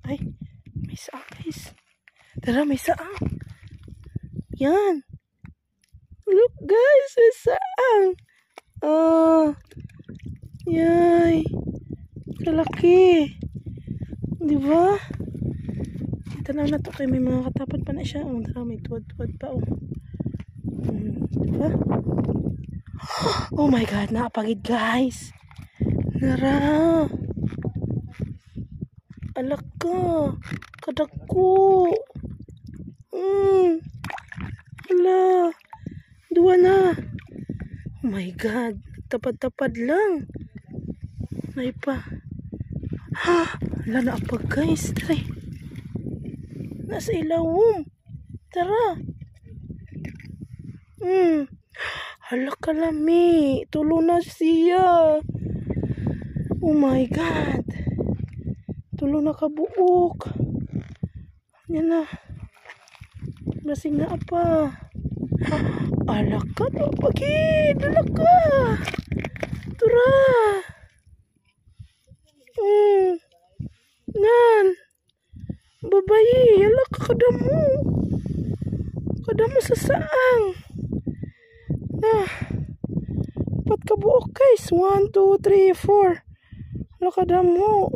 Ay, may saa guys. Tara, may saa. Yan. Look guys, may saang. Yay. Kalaki. Diba? Tanaw na to kay may mga katapad pa na siya. Tara, may tuwad-tuwad pa. Diba? Oh my God, naapagid guys. Nara. Alak ka. Kadako. Hala. Dua na. Oh my God. Tapad-tapad lang. May pa. Hala, naapag guys. Tara. Nasa ilawom. Tara. Hala kalami. Tulo na siya. Oh my God. Tulo na kabuok. Yan na. Basing na apa. Alak ka na pagid. Alak ka. Tura. Nan. Babayi. Alak ka kadamu. Kadamu sa saang. Pat kabuok guys. 1, 2, 3, 4. Alak kadamu.